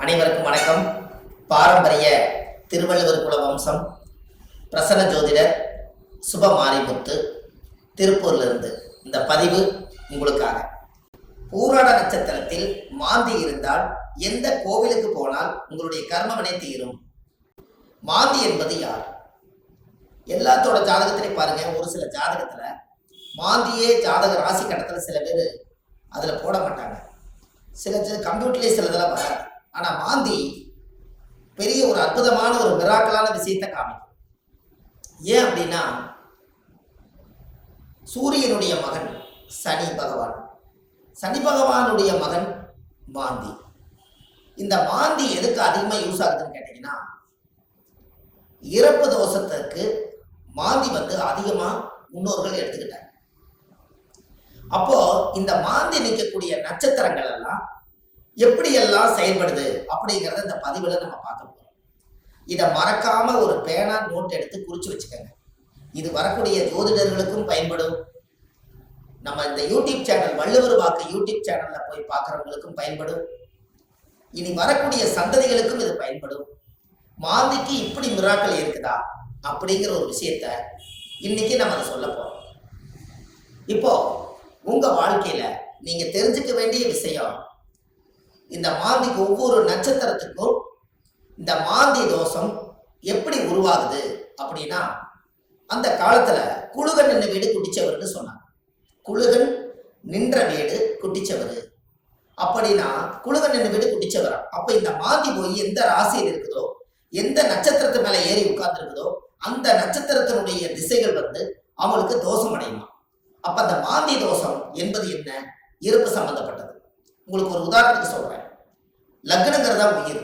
அனைவருக்கும் வணக்கம். பாரம்பரிய திருவள்ளுவர் குல வம்சம் பிரசன்ன ஜோதிடர் சுபமாரிமுத்து திருப்பூர்லிருந்து இந்த பதிவு உங்களுக்காக. பூராட நட்சத்திரத்தில் மாந்தி இருந்தால் எந்த கோவிலுக்கு போனால் உங்களுடைய கர்மவினை தீரும்? மாந்தி என்பது யார்? எல்லாத்தோட ஜாதகத்திலையும் பாருங்க, ஒரு சில ஜாதகத்துல மாந்தியே ஜாதக ராசி கட்டத்துல சில பேர் அதுல போட மாட்டாங்க. சில கம்ப்யூட்டர்லேயே சிலதெல்லாம் வராது. ஆனா மாந்தி பெரிய ஒரு அற்புதமான ஒரு மிராக்கலான விஷயத்தை காமிக்கும். ஏன் அப்படின்னா, சூரியனுடைய மகன் சனி பகவான், சனி பகவானுடைய மகன் மாந்தி. இந்த மாந்தி எதுக்கு அதிகமாக யூஸ் ஆகுதுன்னு கேட்டீங்கன்னா, இறப்பு தோஷத்துக்கு மாந்தி அதிகமா முன்னோர்கள் எடுத்துக்கிட்டாங்க. அப்போ இந்த மாந்தி நிற்கக்கூடிய நட்சத்திரங்கள் எல்லாம் எப்படி எல்லாம் செயல்படுது அப்படிங்கிறத இந்த பதிவுல நம்ம பார்க்க போறோம். இதை மறக்காம ஒரு பேனா நோட் எடுத்து குறிச்சு வச்சுக்கோங்க. இது வரக்கூடிய ஜோதிடர்களுக்கும் பயன்படும். நம்ம இந்த யூடியூப் சேனல் வள்ளுவர் வாக்கு யூடியூப் சேனல்ல போய் பார்க்குறவங்களுக்கும் பயன்படும். இனி வரக்கூடிய சந்ததிகளுக்கும் இது பயன்படும். மாந்திக்கு இப்படி மிராக்கள் இருக்குதா அப்படிங்கிற ஒரு விஷயத்த இன்னைக்கு நம்ம அதை சொல்ல போறோம். இப்போ உங்க வாழ்க்கையில நீங்க தெரிஞ்சுக்க வேண்டிய விஷயம், இந்த மாந்திக்கு ஒவ்வொரு நட்சத்திரத்துக்கும் இந்த மாந்தி தோஷம் எப்படி உருவாகுது அப்படின்னா, அந்த காலத்துல குழுகன் நின்ற வீடு குட்டிச்சவர்னு சொன்னாங்க. குழுகன் நின்ற வீடு குட்டிச்சவர் அப்படின்னா குழுகன் நின்ற வீடு குட்டிச்சவர். அப்ப இந்த மாந்தி போய் எந்த ராசியில் இருக்குதோ, எந்த நட்சத்திரத்து மேல ஏறி உட்கார்ந்து இருக்குதோ, அந்த நட்சத்திரத்தினுடைய திசைகள் அவங்களுக்கு தோஷம் அடையுமா. அப்ப அந்த மாந்தி தோஷம் என்பது என்ன? இறப்பு சம்பந்தப்பட்டது. உங்களுக்கு ஒரு உதாரணத்துக்கு சொல்றேன். லக்னங்கிறதா உயிர்,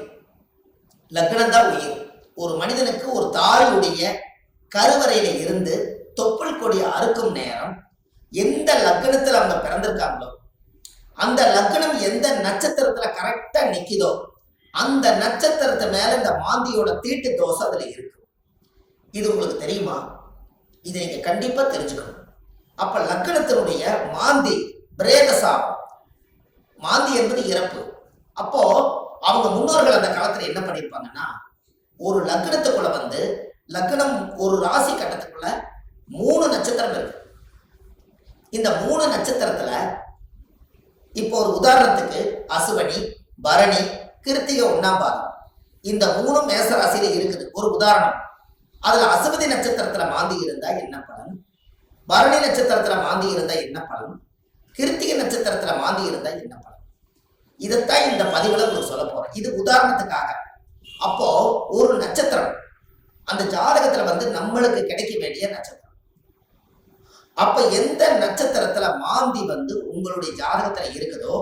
லக்னம் தான் உயிர். ஒரு மனிதனுக்கு ஒரு தாயுடைய கருவறையில இருந்து தொப்புள் கொடியை அறுக்கும் நேரம் எந்த லக்னத்துல அவங்க பிறந்திருக்காங்களோ, அந்த லக்னம் எந்த நட்சத்திரத்துல கரெக்டா நிக்குதோ, அந்த நட்சத்திரத்தை மேல இந்த மாந்தியோட தீட்டு தோஷம் அதுல இருக்கு. இது உங்களுக்கு தெரியுமா? இதை நீங்க கண்டிப்பா தெரிஞ்சுக்கணும். அப்ப லக்னத்தினுடைய மாந்தி பிரேத சாபம். மாந்தி என்பது இறப்பு. அப்போ அவங்க முன்னோர்கள் அந்த காலத்துல என்ன பண்ணிருப்பாங்கன்னா, ஒரு லக்னத்துக்குள்ள லக்னம் ஒரு ராசி கட்டத்துக்குள்ள 3 நட்சத்திரம் இருக்கு. இந்த 3 நட்சத்திரத்துல இப்போ ஒரு உதாரணத்துக்கு அசுவனி, பரணி, கிருத்திகை, 1ஆம் பாதம், இந்த 3 மேச ராசியில இருக்குது. ஒரு உதாரணம். அதுல அசுவதி நட்சத்திரத்துல மாந்தி இருந்தா என்ன பலன், பரணி நட்சத்திரத்துல மாந்தி இருந்தா என்ன பலன், கிருத்திகை நட்சத்திரத்துல மாந்தி இருந்தா என்ன பலன், இதைத்தான் இந்த பதிவுல உங்களுக்கு சொல்ல போறேன். இது உதாரணத்துக்காக. அப்போ ஒரு நட்சத்திரம் அந்த ஜாதகத்துல நம்மளுக்கு கிடைக்க வேண்டிய நட்சத்திரம். அப்ப எந்த நட்சத்திரத்துல மாந்தி உங்களுடைய ஜாதகத்துல இருக்குதோ,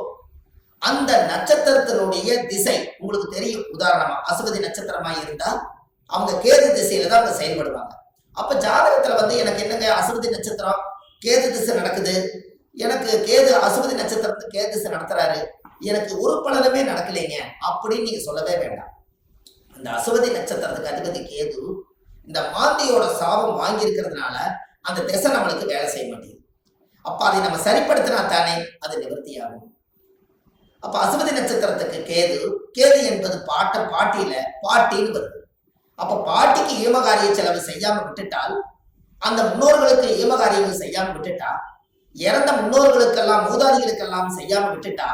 அந்த நட்சத்திரத்தினுடைய திசை உங்களுக்கு தெரியும். உதாரணமா அசுவதி நட்சத்திரமா இருந்தா அவங்க கேது திசையில தான் அவங்க செயல்படுவாங்க. அப்ப ஜாதகத்துல எனக்கு என்னங்க அசுவதி நட்சத்திரம் கேது திசை நடக்குது, எனக்கு கேது அசுவதி நட்சத்திரத்துக்கு கேது திசை நடத்துறாரு, எனக்கு ஒரு பலனுமே நடக்கலைங்க அப்படின்னு நீங்க சொல்லவே வேண்டாம். அந்த அசுவதி நட்சத்திரத்துக்கு அதிபதி கேது இந்த மாந்தியோட சாபம் வாங்கி இருக்கிறதுனால அந்த திசை நம்மளுக்கு வேலை செய்ய மாட்டேங்குது. அப்ப அதை நம்ம சரிப்படுத்தினா தானே அது நிவர்த்தி ஆகும். அப்ப அசுவதி நட்சத்திரத்துக்கு கேது, கேது என்பது பாட்டியில பாட்டின்னு வருது. அப்ப பாட்டிக்கு ஈமகாரிய செலவு செய்யாம விட்டுட்டால், அந்த முன்னோர்களுக்கு ஈமகாரியங்கள் செய்யாம விட்டுட்டா, இறந்த முன்னோர்களுக்கெல்லாம் மூதாதிகளுக்கெல்லாம் செய்யாம விட்டுட்டா,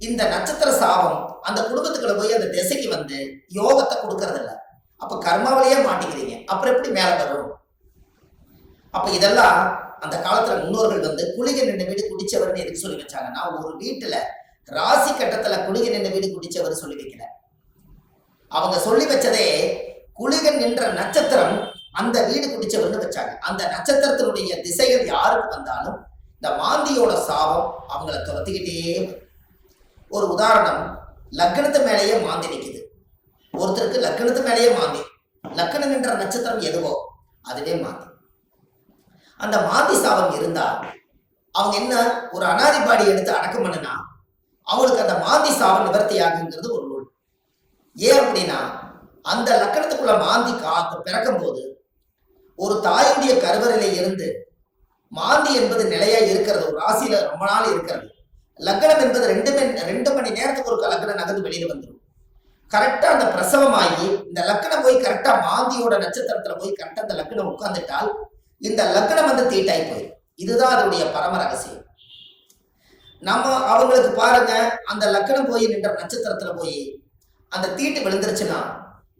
இந்த நட்சத்திர சாபம் அந்த குடும்பத்துக்குள்ள போய் அந்த திசைக்கு யோகத்தை கொடுக்கறது இல்லை. அப்ப கர்மாவிலேயே மாட்டிக்கிறீங்க. அப்புறம் எப்படி மேல வரும்? அப்ப இதெல்லாம் அந்த காலத்துல முன்னோர்கள் குளிகை நின்ற வீடு குடிச்சவர்னு எதுக்கு சொல்லி வச்சாங்கன்னா, ஒரு வீட்டுல ராசி கட்டத்துல குளிகை நின்ற வீடு குடிச்சவர் சொல்லி வைக்கல. அவங்க சொல்லி வச்சதே குளிகன் நின்ற நட்சத்திரம் அந்த வீடு குடிச்சவர்னு வச்சாங்க. அந்த நட்சத்திரத்தினுடைய திசைகள் யாருக்கு வந்தாலும் இந்த மாந்தியோட சாபம் அவங்கள துரத்திக்கிட்டே. ஒரு உதாரணம், லக்னத்து மேலேயே மாந்தி நிற்குது. ஒருத்தருக்கு லக்னத்து மேலேயே மாந்தி, லக்னம் என்ற நட்சத்திரம் எதுவோ அதுவே மாந்தி. அந்த மாந்தி சாபம் இருந்தா அவங்க என்ன ஒரு அனாதிபாடி எடுத்து அடக்கம் பண்ணுனா அவங்களுக்கு அந்த மாந்தி சாபம் நிவர்த்தி ஆகுங்கிறது ஒரு நூல். ஏன் அப்படின்னா, அந்த லக்கணத்துக்குள்ள மாந்தி பிறக்கும் போது ஒரு தாயுடைய கருவறையில இருந்து மாந்தி என்பது நிலையா இருக்கிறது, ஒரு ராசியில ரொம்ப நாள் இருக்கிறது. லக்னம் என்பது 2 மணி நேரத்துக்கு ஒரு லக்னம் நகர்ந்து வெளியில வந்துடும். கரெக்டா அந்த பிரசவமாகி இந்த லக்னம் போய் கரெக்டா மாந்தியோட நட்சத்திரத்துல போய் கரெக்டா அந்த லக்னம் உட்கார்ந்துட்டால் இந்த லக்னம் வந்து தீட்டாய் போயிடும். இதுதான் அதனுடைய பரம ரகசியம். நம்ம அவங்களுக்கு பாருங்க, அந்த லக்னம் போய் நின்ற நட்சத்திரத்துல போய் அந்த தீட்டு விழுந்துருச்சுன்னா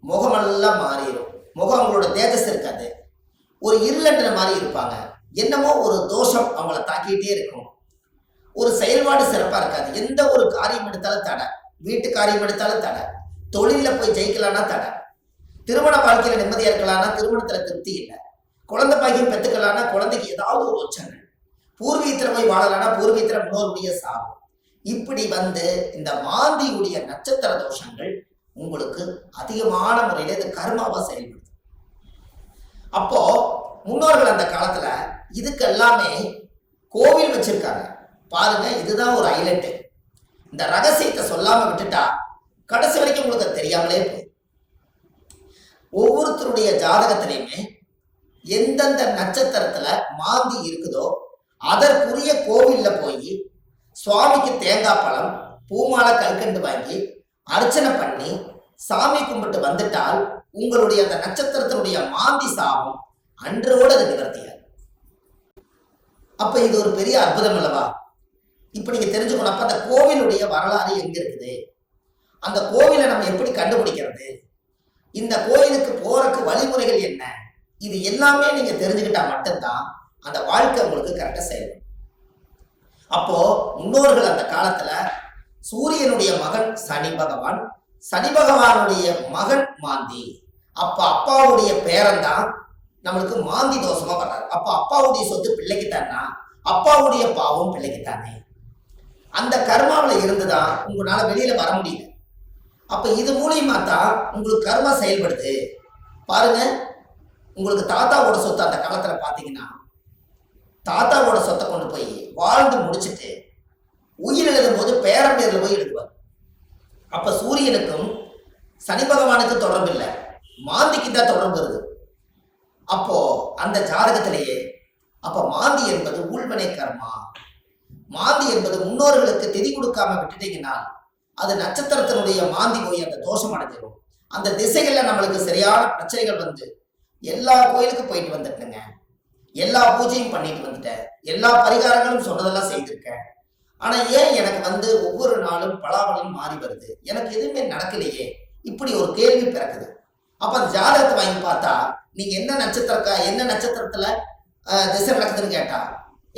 முகமெல்லாம் மாறிடும். முகம் அவங்களோட தேஜஸ் இருக்காது, ஒரு இருளன்ற மாதிரி இருப்பாங்க. என்னமோ ஒரு தோஷம் அவங்கள தாக்கிட்டே இருக்கும். ஒரு செயல்பாடு சிறப்பா இருக்காது. எந்த ஒரு காரியம் எடுத்தாலும் தடை, வீட்டு காரியம் எடுத்தாலும் தடை, தொழில போய் ஜெயிக்கலாம்னா தடை, திருமண வாழ்க்கையில நிம்மதியா இருக்கலாம்னா திருமணத்துல திருப்தி இல்லை, குழந்தை பாக்கியம் பெற்றுக்கலாம்னா குழந்தைக்கு ஏதாவது ஒரு உச்சங்கள், பூர்வீகத்துல போய் வாழலாம்னா பூர்வீகத்துல முன்னோருடைய சாபம். இப்படி வந்து இந்த மாந்தியுடைய நட்சத்திர தோஷங்கள் உங்களுக்கு அதிகமான முறையில இது கர்மாவா செயல்படுது. அப்போ முன்னோர்கள் அந்த காலத்துல இதுக்கு எல்லாமே கோவில் வச்சிருக்காங்க பாருங்க. இதுதான் ஒரு ஹைலைட். இந்த ரகசியத்தை சொல்லாம விட்டுட்டா கடைசி வரைக்கும் உங்களுக்கு தெரியாமலே போய் ஒவ்வொருத்தருடைய ஜாதகத்திலையுமே எந்தெந்த நட்சத்திரத்துல மாந்தி இருக்குதோ அதற்குரிய கோவில்ல போய் சுவாமிக்கு தேங்காய் பழம் பூமாலை கல்கண்டு வாங்கி அர்ச்சனை பண்ணி சாமி கும்பிட்டு வந்துட்டால் உங்களுடைய அந்த நட்சத்திரத்தினுடைய மாந்தி சாபம் அன்றோடு அது நிவர்த்தியாது. அப்ப இது ஒரு பெரிய அற்புதம் அல்லவா? இப்ப நீங்க தெரிஞ்சுக்கணும். அப்ப அந்த கோவிலுடைய வரலாறு எங்க இருக்குது, அந்த கோவிலை நம்ம எப்படி கண்டுபிடிக்கிறது, இந்த கோயிலுக்கு போறதுக்கு வழிமுறைகள் என்ன, இது எல்லாமே நீங்க தெரிஞ்சுக்கிட்டா மட்டும்தான் அந்த வாழ்க்கை உங்களுக்கு கரெக்டா செயல்படும். அப்போ முன்னோர்கள் அந்த காலத்துல சூரியனுடைய மகன் சனி பகவான், சனி பகவானுடைய மகன் மாந்தி. அப்ப அப்பாவுடைய பேரன் தான் நம்மளுக்கு மாந்தி தோஷமா வர்றாரு. அப்ப அப்பாவுடைய சொத்து பிள்ளைக்குத்தானா, அப்பாவுடைய பாவம் பிள்ளைக்குத்தானே. அந்த கர்மாவில் இருந்துதான் உங்களால வெளியில வர முடியல. அப்ப இது மூலியமா தான் உங்களுக்கு கர்மா செயல்படுது. பாருங்க, உங்களுக்கு தாத்தாவோட சொத்து அந்த காலத்துல பாத்தீங்கன்னா தாத்தாவோட சொத்தை கொண்டு போய் வாழ்ந்து முடிச்சுட்டு உயிர் எழுதும் போது பேரன் பேர்ல போய் எழுதுவார். அப்ப சூரியனுக்கும் சனி பகவானுக்கு தொடர்பு இல்லை, மாந்திக்கு தான் தொடர்பு வருது. அப்போ அந்த ஜாதகத்திலேயே அப்ப மாந்தி என்பது உள்வினை கர்மா. மாந்தி என்பது முன்னோர்களுக்கு திதி கொடுக்காம விட்டுட்டீங்கன்னா அது நட்சத்திரத்தினுடைய மாந்தி போய் அந்த தோஷம் அடைஞ்சிடும். அந்த திசைகள்ல நம்மளுக்கு சரியான பிரச்சனைகள் வந்து எல்லா கோயிலுக்கு போயிட்டு வந்துட்டுங்க, எல்லா பூஜையும் பண்ணிட்டு வந்துட்டேன், எல்லா பரிகாரங்களும் சொன்னதெல்லாம் செய்திருக்கேன். ஆனா ஏன் எனக்கு வந்து ஒவ்வொரு நாளும் பலாபலம் மாறி வருது, எனக்கு எதுவுமே நடக்கலையே, இப்படி ஒரு கேள்வி பிறக்குது. அப்ப அந்த ஜாதகத்தை வாங்கி பார்த்தா நீங்க என்ன நட்சத்திரத்துல திசை நடக்குதுன்னு கேட்டா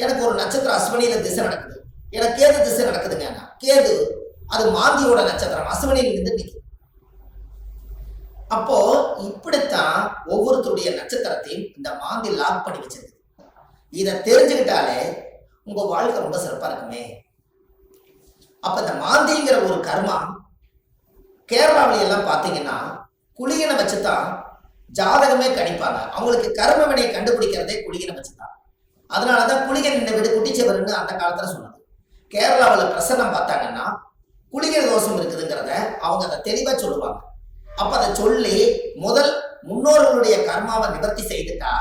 எனக்கு ஒரு நட்சத்திரம் அஸ்வினியில திசை நடக்குது, எனக்கு கேது திசை நடக்குதுங்க. கேது அது மாந்தியோட நட்சத்திரம், அஸ்வினியில இருந்து நிற்கும். அப்போ இப்படித்தான் ஒவ்வொருத்தருடைய நட்சத்திரத்தையும் இந்த மாந்தி லாக் பண்ணி வச்சிருக்கு. இதை தெரிஞ்சுக்கிட்டாலே உங்க வாழ்க்கை ரொம்ப சிறப்பா இருக்குமே. அப்ப இந்த மாந்திங்கிற ஒரு கர்மா கேரளாவில எல்லாம் பாத்தீங்கன்னா குளிகனை வச்சுதான் ஜாதகமே கணிப்பாங்க. அவங்களுக்கு கர்ம வினையை கண்டுபிடிக்கிறதே குளிகனை வச்சுதான். அதனாலதான் குளிகன் இந்த வீடு குட்டிச்சவர்னு அந்த காலத்துல சொன்னது. கேரளாவில் பிரசன்னம் பார்த்தாங்கன்னா குளிகை தோஷம் இருக்குதுங்கிறத அவங்க அதை தெளிவா சொல்லுவாங்க. அப்ப அதை சொல்லி முதல் முன்னோர்களுடைய கர்மாவை நிவர்த்தி செய்துட்டா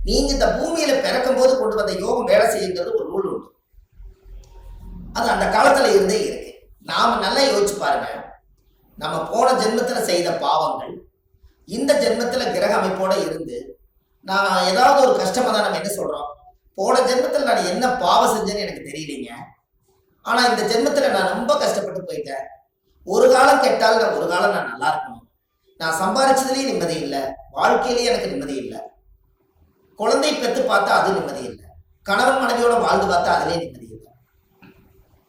நீங்க இந்த பூமியில பிறக்கும் போது கொண்டு வந்த யோகம் வேலை செய்யுங்கிறது ஒரு நூல் உண்டு. அது அந்த காலத்துல இருந்தே இருக்கு. நாம நல்லா யோசிச்சு பாருங்க, நம்ம போன ஜென்மத்துல செய்த பாவங்கள் இந்த ஜென்மத்துல கிரக அமைப்போட இருந்து நான் ஏதாவது ஒரு கஷ்டமா தான் நம்ம என்ன சொல்றோம், போன ஜென்மத்துல நான் என்ன பாவம் செஞ்சேன்னு எனக்கு தெரியலீங்க, ஆனா இந்த ஜென்மத்துல நான் ரொம்ப கஷ்டப்பட்டு போயிட்டேன், ஒரு காலம் கெட்டால் ஒரு காலம் நான் நல்லா இருக்கணும், நான் சம்பாதிச்சதுலயும் நிம்மதி இல்லை, வாழ்க்கையிலேயே எனக்கு நிம்மதி இல்லை, குழந்தை பெற்று பார்த்தா அது நிம்மதி இல்லை, கணவன் மனைவியோட வாழ்ந்து பார்த்தா அதுலேயே நிம்மதி இல்லை,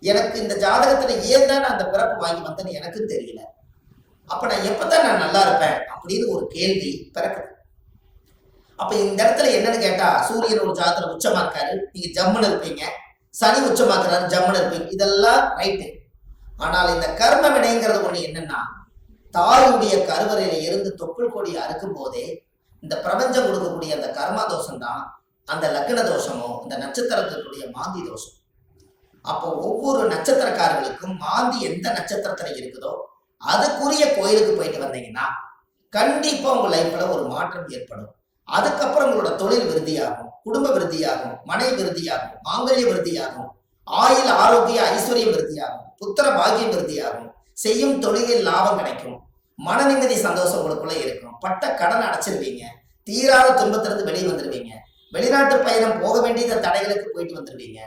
எனக்கு இந்த ஜாதகத்துல ஏன் தான் நான் அந்த பிறப்பு வாங்கி வந்தேன்னு எனக்கும் தெரியல, அப்ப நான் எப்பதான் நான் நல்லா இருப்பேன் அப்படின்னு ஒரு கேள்வி பிறக்குது. அப்ப இந்த இடத்துல என்னன்னு கேட்டா சூரியன் ஒரு ஜாதகத்துல உச்சமா இருக்காரு, நீங்க ஜம்முன்னு இருப்பீங்க, சனி உச்சமாக்குறாரு ஜம்முன்னு இருப்பீங்க, இதெல்லாம் ரைட்டு. ஆனால் இந்த கர்ம வினைங்கிறது ஒண்ணு என்னன்னா தாயுடைய கருவறையில இருந்து தொப்புள் கொடி அறுக்கும் போதே இந்த பிரபஞ்சம் கொடுக்கக்கூடிய அந்த கர்மா தோஷம் தான் அந்த லக்ன தோஷமோ இந்த நட்சத்திரத்தினுடைய மாந்தி தோஷம். அப்போ ஒவ்வொரு நட்சத்திரக்காரர்களுக்கும் மாந்தி எந்த நட்சத்திரத்துல இருக்குதோ அதுக்குரிய கோயிலுக்கு போயிட்டு வந்தீங்கன்னா கண்டிப்பா உங்க லைஃப்ல ஒரு மாற்றம் ஏற்படும். அதுக்கப்புறம் உங்களோட தொழில் விருத்தியாகும், குடும்ப விருத்தியாகும், மனை விருத்தியாகும், மாங்கல்ய விருத்தியாகும், ஆயுள் ஆரோக்கிய ஐஸ்வர்யம் விருத்தியாகும், புத்திர பாக்கியம் விருத்தியாகும், செய்யும் தொழிலில் லாபம் கிடைக்கும், மன நிம்மதி சந்தோஷம் உங்களுக்குள்ள இருக்கும், பட்ட கடன் அடைச்சிருவீங்க, தீராத துன்பத்திலிருந்து வெளியே வந்துடுவீங்க, வெளிநாட்டு பயணம் போக வேண்டிய தடைகளுக்கு போயிட்டு வந்துடுவீங்க,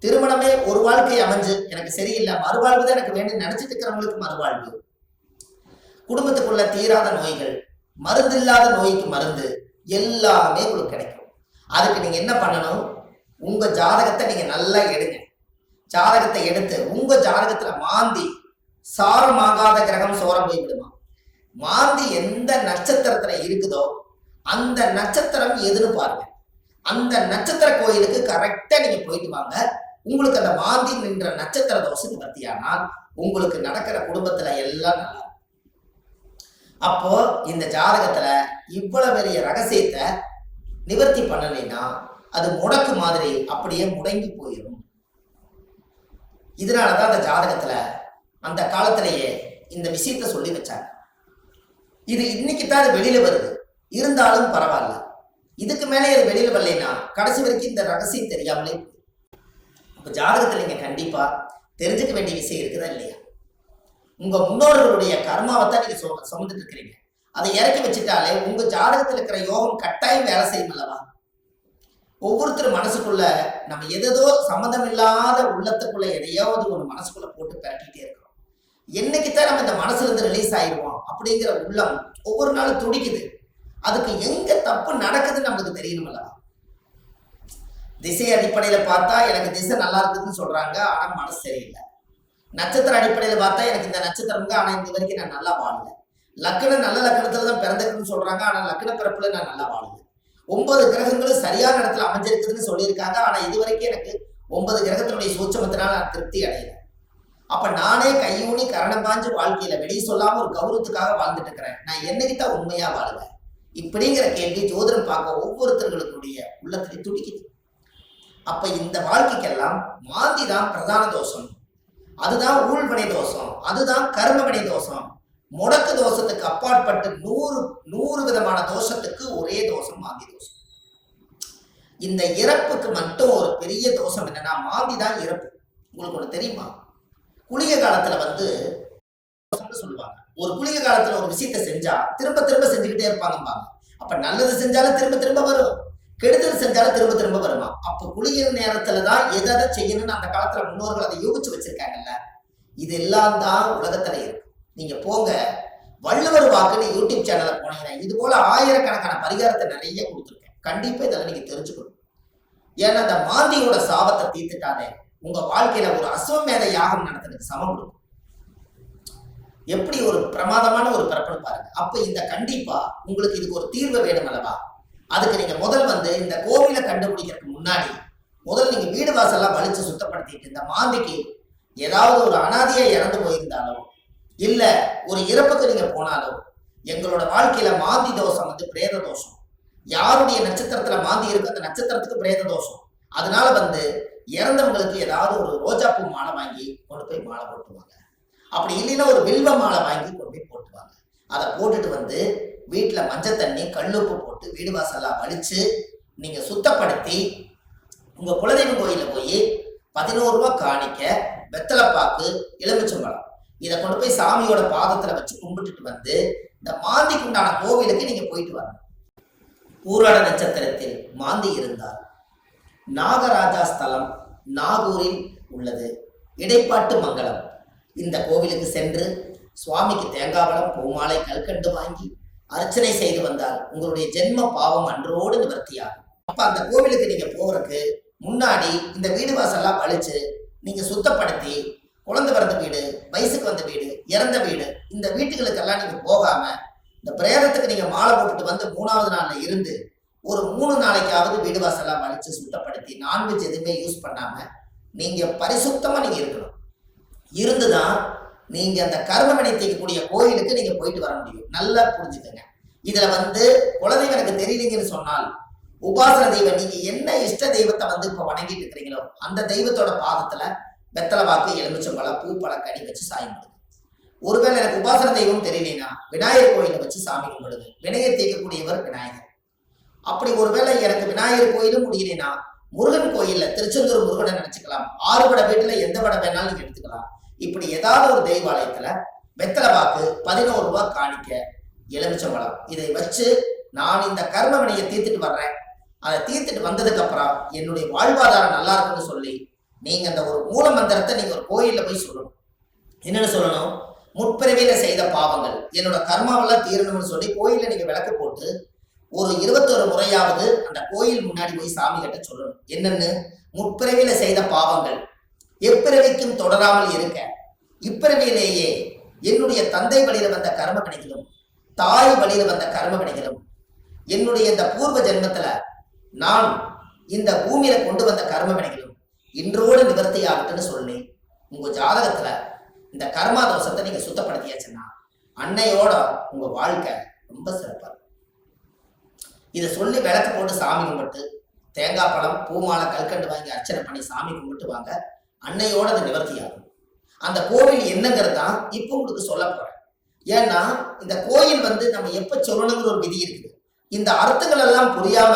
திருமணமே ஒரு வாழ்க்கை அமைஞ்சு எனக்கு சரியில்லை, மறுவாழ்வு தான் எனக்கு வேண்டி நினைச்சிட்டு இருக்கிறவங்களுக்கு மறுவாழ்வு, குடும்பத்துக்குள்ள தீராத நோய்கள், மருந்து இல்லாத நோய்க்கு மருந்து, எல்லாமே உங்களுக்கு கிடைக்கும். அதுக்கு நீங்க என்ன பண்ணணும், உங்க ஜாதகத்தை நீங்க நல்லா எடுங்க. ஜாதகத்தை எடுத்து உங்க ஜாதகத்துல மாந்தி சாரமாகாத கிரகம் சோரம் போய் விடுமா, மாந்தி எந்த நட்சத்திரத்துல இருக்குதோ அந்த நட்சத்திரம் எதுன்னு பாருங்க. அந்த நட்சத்திர கோயிலுக்கு கரெக்டா நீங்க போயிட்டு வாங்க. உங்களுக்கு அந்த மாந்தி நின்ற நட்சத்திர தோஷம் நிவர்த்தியானால் உங்களுக்கு நடக்கிற குடும்பத்துல எல்லாம் நல்லா. அப்போ இந்த ஜாதகத்துல இவ்வளவு பெரிய ரகசியத்தை நிவர்த்தி பண்ணலைன்னா அது முடக்கு மாதிரி அப்படியே முடங்கி போயிடும். இதனாலதான் அந்த ஜாதகத்துல அந்த காலத்திலேயே இந்த விஷயத்த சொல்லி வச்சாங்க. இது இன்னைக்கு தான் அது வெளியில வருது, இருந்தாலும் பரவாயில்ல. இதுக்கு மேலே இது வெளியில வரலைன்னா கடைசி வரைக்கும் இந்த ரகசியம் தெரியாமலே. இப்ப ஜாதகத்துல நீங்க கண்டிப்பா தெரிஞ்சுக்க வேண்டிய விஷயம் இருக்குதா இல்லையா? உங்க முன்னோர்களுடைய கர்மாவை தான் நீங்க சுமந்துட்டு இருக்கிறீங்க. அதை இறக்கி வச்சுட்டாலே உங்க ஜாதகத்துல இருக்கிற யோகம் கட்டாயம் வேலை செய்யும் அல்லவா? ஒவ்வொருத்தரும் மனசுக்குள்ள நம்ம எதோ சம்மந்தம் இல்லாத உள்ளத்துக்குள்ள எதையாவது ஒரு மனசுக்குள்ள போட்டு பரட்டிட்டே இருக்கிறோம். என்னைக்குத்தான் நம்ம இந்த மனசுல இருந்து ரிலீஸ் ஆயிடுவோம் அப்படிங்கிற உள்ளம் ஒவ்வொரு நாளும் துடிக்குது. அதுக்கு எங்க தப்பு நடக்குதுன்னு நமக்கு தெரியணும் அல்லவா? திசை அடிப்படையில பார்த்தா எனக்கு திசை நல்லா இருக்குதுன்னு சொல்றாங்க, ஆனா மனசு சரியில்லை. நட்சத்திர அடிப்படையில பார்த்தா எனக்கு இந்த நட்சத்திரங்க, ஆனா இந்த வரைக்கும் நான் நல்லா வாழல. லக்னம் நல்ல லக்னத்துல தான் பிறந்திருக்குன்னு சொல்றாங்க, ஆனா லக்ன பிறப்புல நான் நல்லா வாழல. 9 கிரகங்களும் சரியான இடத்துல அமைஞ்சிருக்குதுன்னு சொல்லியிருக்காங்க, ஆனா இது வரைக்கும் எனக்கு 9 கிரகத்தினுடைய சூட்சமத்தினால நான் திருப்தி அடையல. அப்ப நானே கையூனி கரணம் பாஞ்சு வாழ்க்கையில வெளியே சொல்லாம ஒரு கௌரவத்துக்காக வாழ்ந்துட்டு இருக்கிறேன். நான் என்னைக்குத்தான் உண்மையா வாழுவேன்? இப்படிங்கிற கேள்வி ஜோதிடம் பார்க்க ஒவ்வொருத்தர்களுடைய உள்ளத்திலே துடிக்குது. அப்ப இந்த வாழ்க்கைக்கெல்லாம் மாந்தி தான் பிரதான தோஷம், அதுதான் ஊழ்வினை தோஷம், அதுதான் கர்மவினை தோஷம். முடக்கு தோஷத்துக்கு அப்பாற்பட்டு 100 விதமான தோஷத்துக்கு ஒரே தோஷம் மாந்தி தோஷம். இந்த இறப்புக்கு மட்டும் ஒரு பெரிய தோஷம் என்னன்னா மாந்தி தான் இறப்பு. உங்களுக்கு ஒண்ணு தெரியுமா? குளிகை காலத்துல சொல்லுவாங்க, ஒரு குளிகை காலத்துல ஒரு விஷயத்தை செஞ்சா திரும்ப திரும்ப செஞ்சுக்கிட்டே இருப்பாங்க. அப்ப நல்லது செஞ்சாலும் திரும்ப திரும்ப வரும், கெடுதல் செஞ்சாலும் திரும்ப திரும்ப வருமா? அப்ப குளிகை நேரத்துலதான் எதை செய்யணும்னு அந்த காலத்துல முன்னோர்கள் அதை யோகிச்சு வச்சிருக்காங்கல்ல. இது எல்லாம் தான் உலகத்துல இருக்கு. நீங்க போங்க, வள்ளுவர் வாக்குன்னு யூடியூப் சேனல்ல போனீங்கன்னா இது போல ஆயிரக்கணக்கான பரிகாரத்தை நிறைய கொடுத்துருக்கேன். கண்டிப்பா இதெல்லாம் நீங்க தெரிஞ்சுக்கணும். ஏன்னா அந்த மாந்தியோட சாபத்தை தீர்த்துட்டாலே உங்க வாழ்க்கையில ஒரு அஸ்வமேத யாகம் நடத்துறதுக்கு சமம் கொடுக்கும். எப்படி ஒரு பிரமாதமான ஒரு பிறப்புன்னு பாருங்க. அப்ப இந்த கண்டிப்பா உங்களுக்கு இதுக்கு ஒரு தீர்வு வேணும் அல்லவா? அதுக்கு நீங்க முதல் இந்த கோவிலை கண்டுபிடிக்கிறதுக்கு முன்னாடி முதல் நீங்க வீடு வாசல்லாம் வலிச்சு சுத்தப்படுத்திட்டு, இந்த மாந்திக்கு ஏதாவது ஒரு அனாதையா இறந்து போயிருந்தாலோ இல்ல ஒரு இறப்புக்கு நீங்க போனாலோ, எங்களோட வாழ்க்கையில மாந்தி தோஷம் பிரேத தோஷம். யாருடைய நட்சத்திரத்துல மாந்தி இருக்கு அந்த நட்சத்திரத்துக்கு பிரேத தோஷம். அதனால இறந்தவங்களுக்கு ஏதாவது ஒரு ரோஜாப்பூ மாலை வாங்கி கொண்டு போய் மாலை போட்டுவாங்க. அப்படி இல்லைன்னா ஒரு வில்வ மாலை வாங்கி கொண்டு போய் போட்டுவாங்க. அதை போட்டுட்டு வீட்டுல மஞ்சள் தண்ணி கல்லுப்பு போட்டு வீடு வாசல்லாம் வலிச்சு நீங்க சுத்தப்படுத்தி உங்க குலதெய்வம் கோயில போய் 11 ரூபாய் காணிக்க, வெத்தலைப்பாக்கு, எலுமிச்சம்பழம் இதை கொண்டு போய் சாமியோட பாதத்துல வச்சு கும்பிட்டுட்டு இந்த மாந்திக்கு உண்டான கோவிலுக்கு நீங்க போயிட்டு வரணும். பூராட நட்சத்திரத்தில் மாந்தி இருந்தால் நாகராஜா ஸ்தலம் நாகூரில் உள்ளது, இடைப்பாட்டு மங்கலம். இந்த கோவிலுக்கு சென்று சுவாமிக்கு தேங்காவளம், பூமாலை, கல்கண்டு வாங்கி அர்ச்சனை செய்து வந்தால் உங்களுடைய ஜென்ம பாவம் அன்றோடு நிவர்த்தியாகும். அப்ப அந்த கோவிலுக்கு நீங்க போறதுக்கு முன்னாடி இந்த வீடு வாசல்லாம் வலிச்சு நீங்க சுத்தப்படுத்தி, குழந்தை பிறந்த வீடு, வயசுக்கு வந்த வீடு, இறந்த வீடு, இந்த வீட்டுகளுக்கெல்லாம் நீங்க போகாம இந்த பிரேதத்துக்கு நீங்க மாலை போட்டுட்டு 3வது நாள்ல இருந்து ஒரு 3 நாளைக்காவது வீடு வாசல்லாம் வலிச்சு சுத்தப்படுத்தி நான்வெஜ் எதுவுமே யூஸ் பண்ணாம நீங்க பரிசுத்தமா நீங்க இருக்கணும். இருந்துதான் நீங்க அந்த கர்மவினை தீர்க்கக்கூடிய கோயிலுக்கு நீங்க போயிட்டு வர முடியும். நல்லா புரிஞ்சுக்கங்க. இதுல குலதெய்வம் எனக்கு தெரியலீங்கன்னு சொன்னால் உபாசன தெய்வம், நீங்க என்ன இஷ்ட தெய்வத்தை இப்ப வணங்கிட்டு இருக்கிறீங்களோ அந்த தெய்வத்தோட பாதத்துல வெத்தலை வாக்கு, எலுமிச்சம்பழம், பூ, பழம், கனி வச்சு சாமி கும்பிடுங்க. ஒருவேளை எனக்கு உபாசன தெய்வம் தெரியலனா விநாயகர் கோயிலை வச்சு சாமி கும்பிடுங்க. வினையை தீர்க்கக்கூடியவர் விநாயகர். அப்படி ஒருவேளை எனக்கு விநாயகர் கோயிலும் முடியலனா முருகன் கோயில்ல திருச்செந்தூர் முருகனை நினைச்சுக்கலாம். 6 வடை வீட்டுல எந்த வடை வேணாலும் நீங்க எடுத்துக்கலாம். இப்படி ஏதாவது ஒரு தெய்வாலயத்துல வெத்தலை பாக்கு 11 ரூபாய் காணிக்க, எலுமிச்சம்பழம் இதை வச்சு நான் இந்த கர்ம வினையை தீர்த்துட்டு வர்றேன், அதை தீர்த்துட்டு வந்ததுக்கு அப்புறம் என்னுடைய வாழ்வாதாரம் நல்லா இருக்குன்னு சொல்லி நீங்க அந்த ஒரு மூல மந்திரத்தை நீங்க ஒரு கோயில்ல போய் சொல்லணும். என்னன்னு சொல்லணும்? முற்பிறவியில செய்த பாவங்கள் என்னோட கர்மாவெல்லாம் தீரணும்னு சொல்லி கோயில்ல நீங்க விளக்கு போட்டு ஒரு 21 முறையாவது அந்த கோயில் முன்னாடி போய் சாமி கிட்ட சொல்லணும். என்னன்னு? முற்பிறவியில செய்த பாவங்கள் எப்பிறவிக்கும் தொடராமல் இருக்க, இப்பிறவியிலேயே என்னுடைய தந்தை வழியில வந்த கர்ம வினைகளும் தாய் வழியில வந்த கர்ம வினைகளும் என்னுடைய இந்த பூர்வ ஜென்மத்துல நான் இந்த பூமியில கொண்டு வந்த கர்ம வினைகளும் இன்றோடு நிவர்த்தி ஆகட்டுன்னு சொல்லி உங்க ஜாதகத்துல இந்த கர்மா தோஷத்தை நீங்க சுத்தப்படுத்தியாச்சுன்னா அன்னையோட உங்க வாழ்க்கை ரொம்ப சிறப்பா இருக்கும். இதை சொல்லி விளக்கு போட்டு சாமி கும்பிட்டு தேங்காய் பழம் பூமாலை கல்கண்டு வாங்கி அர்ச்சனை பண்ணி சாமி கும்பிட்டு வாங்க. அன்னையோட அது நிவர்த்தி ஆகும். அந்த கோவில் என்னங்கிறது தான் இப்போ உங்களுக்கு சொல்ல போறேன். ஏன்னா இந்த கோயில் நம்ம எப்ப சொல்லணுங்கிற ஒரு விதி இருக்குது. இந்த அர்த்தங்கள் எல்லாம் புரியாம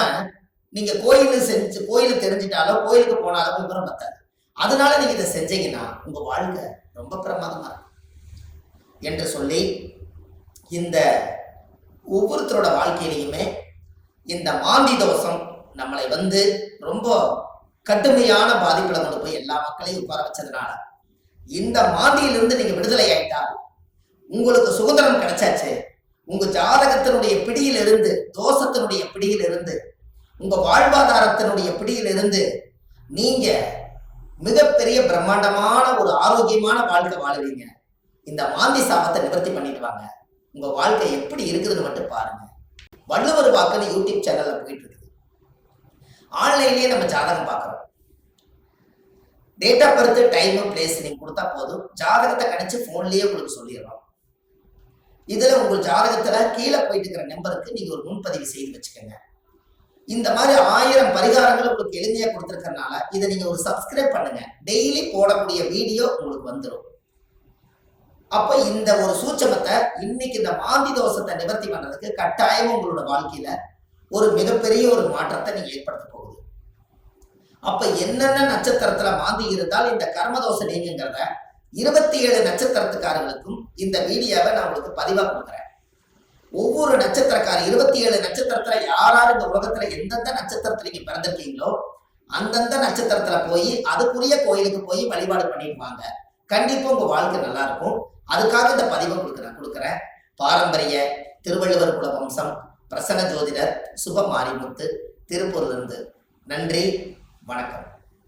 நீங்க கோயிலுக்கு தெரிஞ்சிட்டாலோ கோயிலுக்கு போனாலும் விவரம் பத்தாது. அதனால நீங்க இதை செஞ்சீங்கன்னா உங்க வாழ்க்கை ரொம்ப பிரமாதமா இருக்கும் என்று சொல்லி இந்த ஒவ்வொருத்தரோட வாழ்க்கையிலையுமே இந்த மாந்தி தோஷம் நம்மளை ரொம்ப கடுமையான பாதிப்புல கொண்டு போய் எல்லா மக்களையும் உட்கார வச்சதுனால இந்த மாந்தியிலிருந்து நீங்க விடுதலை ஆயிட்டால் உங்களுக்கு சுதந்திரம் கிடைச்சாச்சு. உங்க ஜாதகத்தினுடைய பிடியிலிருந்து, தோஷத்தினுடைய பிடியிலிருந்து, உங்க வாழ்வாதாரத்தினுடைய பிடியிலிருந்து நீங்க மிகப்பெரிய பிரம்மாண்டமான ஒரு ஆரோக்கியமான வாழ்க்கை வாழுவீங்க. இந்த மாந்தி சாபத்தை நிவர்த்தி பண்ணிட்டு வாங்க. உங்க வாழ்க்கை எப்படி இருக்குதுன்னு மட்டும் பாருங்க. வள்ளுவர் வாக்குன்னு யூடியூப் சேனல்ல போயிட்டு இருக்குது. ஆன்லைன்லயே நம்ம ஜாதகம் பார்க்கறோம். Date of birth, time, place நீங்க கொடுத்தா போதும், ஜாதகத்தை கணிச்சு போன்லயே உங்களுக்கு சொல்லிடுறோம். இதுல உங்க ஜாதகத்துல கீழே போயிட்டு இருக்கிற நம்பருக்கு நீங்க ஒரு முன்பதிவு செய்து வச்சுக்கோங்க. இந்த மாதிரி 1000 பரிகாரங்கள் உங்களுக்கு எளிமையா கொடுத்துருக்கறனால இதை நீங்க ஒரு சப்ஸ்கிரைப் பண்ணுங்க. டெய்லி போடக்கூடிய வீடியோ உங்களுக்கு வந்துடும். அப்ப இந்த ஒரு சூட்சமத்தை இன்னைக்கு இந்த மாந்தி தோஷத்தை நிவர்த்தி பண்றதுக்கு கட்டாயம் உங்களோட வாழ்க்கையில ஒரு மிகப்பெரிய ஒரு மாற்றத்தை நீங்க ஏற்படுத்த போகுது. அப்ப என்னென்ன நட்சத்திரத்துல மாந்தி இருந்தால் இந்த கர்மதோஷம் நீங்கிறத 27 நட்சத்திரத்துக்காரர்களுக்கும் இந்த வீடியோவை நான் உங்களுக்கு பதிவா கொடுக்குறேன். ஒவ்வொரு நட்சத்திரக்கார 27 நட்சத்திரத்துல யாராரு இந்த உலகத்துல எந்தெந்த நட்சத்திரத்துல நீங்க பிறந்திருக்கீங்களோ அந்தந்த நட்சத்திரத்துல போய் அதுக்குரிய கோயிலுக்கு போய் வழிபாடு பண்ணிருப்பாங்க. கண்டிப்பா உங்க வாழ்க்கை நல்லா இருக்கும். அதுக்காக இந்த பதிவை கொடுக்குறேன். பாரம்பரிய திருவள்ளுவர் குல வம்சம், பிரசன்ன ஜோதிடர் சுப மாரிமுத்து, திருப்பூர்ல இருந்து. நன்றி, வணக்கம்.